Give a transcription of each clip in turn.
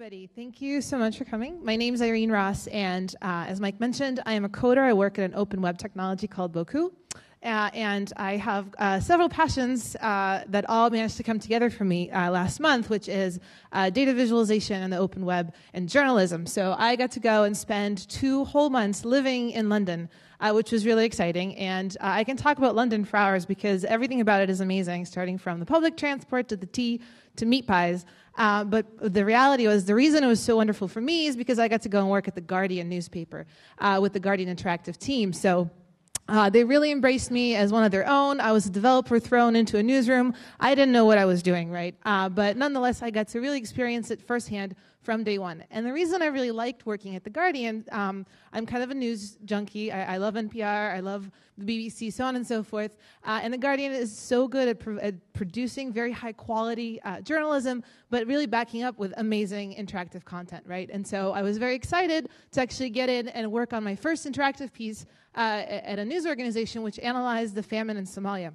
everybody. Thank you so much for coming. My name is Irene Ros, and as Mike mentioned, I am a coder. I work at an open web technology called Boku, and I have several passions that all managed to come together for me last month, which is data visualization and the open web and journalism. So I got to go and spend 2 whole months living in London, which was really exciting. And I can talk about London for hours because everything about it is amazing, starting from the public transport to the tea to meat pies. But the reality was, the reason it was so wonderful for me is because I got to go and work at the Guardian newspaper with the Guardian Interactive team. So they really embraced me as one of their own. I was a developer thrown into a newsroom. I didn't know what I was doing, right? But nonetheless, I got to really experience it firsthand from day one. And the reason I really liked working at The Guardian, I'm kind of a news junkie. I love NPR. I love the BBC, so on and so forth. And The Guardian is so good at producing very high-quality journalism, but really backing up with amazing interactive content, right? And so I was very excited to actually get in and work on my first interactive piece at a news organization which analyzed the famine in Somalia.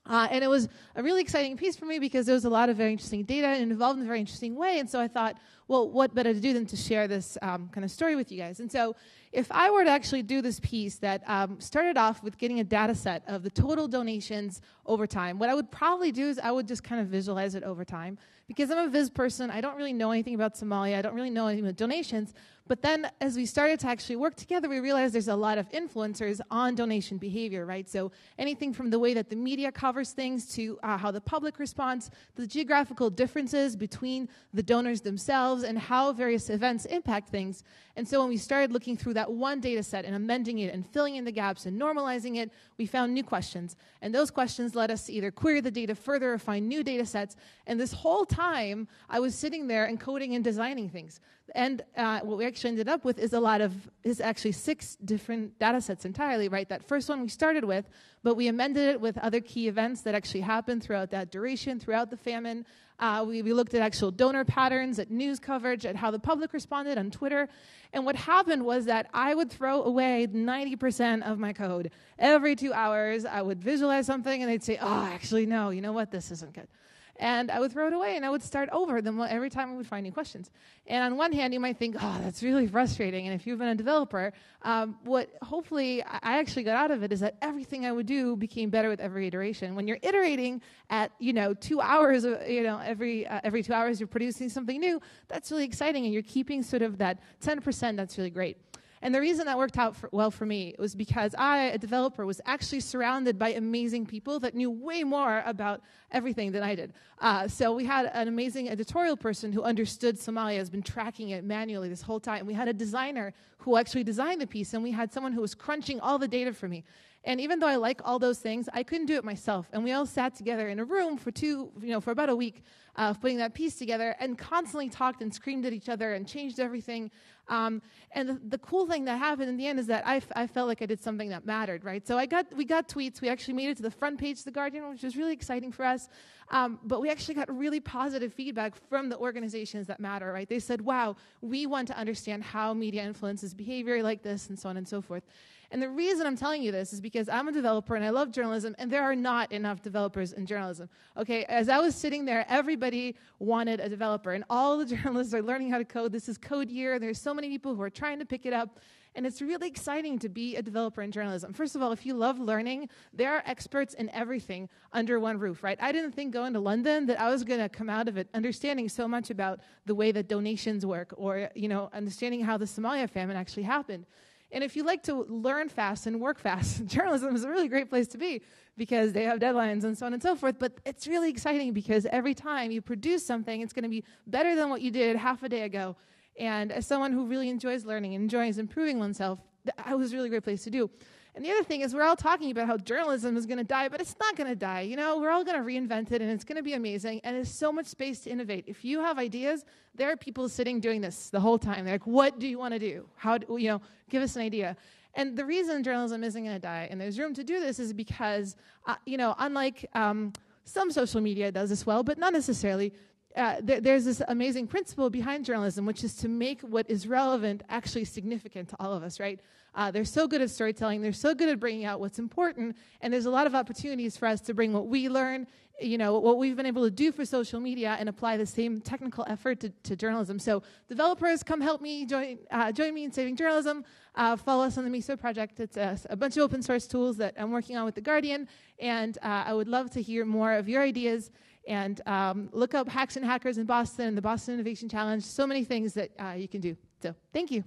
And it was a really exciting piece for me because there was a lot of very interesting data and involved in a very interesting way. And so I thought, well, what better to do than to share this kind of story with you guys? And so if I were to actually do this piece that started off with getting a data set of the total donations over time, what I would probably do is I would just kind of visualize it over time. Because I'm a viz person, I don't really know anything about Somalia, I don't really know anything about donations. But then as we started to actually work together, we realized there's a lot of influencers on donation behavior, right? So anything from the way that the media covers things to how the public responds, the geographical differences between the donors themselves and how various events impact things. And so when we started looking through that one data set and amending it and filling in the gaps and normalizing it, we found new questions. And those questions led us to either query the data further or find new data sets. And this whole time, I was sitting there and coding and designing things. And what we actually ended up with is actually 6 different data sets entirely, right? That first one we started with, but we amended it with other key events that actually happened throughout that duration, throughout the famine. We looked at actual donor patterns, at news coverage, at how the public responded on Twitter. And what happened was that I would throw away 90% of my code. Every 2 hours, I would visualize something, and they'd say, oh, actually, no, you know what, this isn't good. And I would throw it away, and I would start over every time I would find new questions. And on one hand, you might think, oh, that's really frustrating. And if you've been a developer, what hopefully I actually got out of it is that everything I would do became better with every iteration. When you're iterating at 2 hours, every 2 hours you're producing something new, that's really exciting, and you're keeping sort of that 10%. That's really great. And the reason that worked out well for me was because I, a developer, was actually surrounded by amazing people that knew way more about everything than I did. So we had an amazing editorial person who understood Somalia, has been tracking it manually this whole time. We had a designer who actually designed the piece, and we had someone who was crunching all the data for me. And even though I like all those things, I couldn't do it myself. And we all sat together in a room for about a week putting that piece together, and constantly talked and screamed at each other and changed everything. And the cool thing that happened in the end is that I felt like I did something that mattered, right? So we got tweets. We actually made it to the front page of The Guardian, which was really exciting for us. But we actually got really positive feedback from the organizations that matter, right? They said, wow, we want to understand how media influences behavior like this, and so on and so forth. And the reason I'm telling you this is because I'm a developer and I love journalism, and there are not enough developers in journalism. Okay, as I was sitting there, everybody wanted a developer, and all the journalists are learning how to code. This is code year. There's so many people who are trying to pick it up. And it's really exciting to be a developer in journalism. First of all, if you love learning, there are experts in everything under one roof, right? I didn't think going to London that I was going to come out of it understanding so much about the way that donations work, or understanding how the Somalia famine actually happened. And if you like to learn fast and work fast, journalism is a really great place to be because they have deadlines and so on and so forth. But it's really exciting because every time you produce something, it's going to be better than what you did half a day ago. And as someone who really enjoys learning and enjoys improving oneself, that was a really great place to do. And the other thing is, we're all talking about how journalism is going to die, but it's not going to die. We're all going to reinvent it, and it's going to be amazing. And there's so much space to innovate. If you have ideas, there are people sitting doing this the whole time. They're like, what do you want to do? Give us an idea. And the reason journalism isn't going to die, and there's room to do this, is because, unlike some social media does as well, but not necessarily, there's this amazing principle behind journalism, which is to make what is relevant actually significant to all of us, right? They're so good at storytelling. They're so good at bringing out what's important. And there's a lot of opportunities for us to bring what we learn, what we've been able to do for social media and apply the same technical effort to journalism. So developers, come help me, join me in saving journalism. Follow us on the Miso project. It's a bunch of open source tools that I'm working on with The Guardian. And I would love to hear more of your ideas. And look up Hacks and Hackers in Boston, the Boston Innovation Challenge, so many things that you can do. So thank you.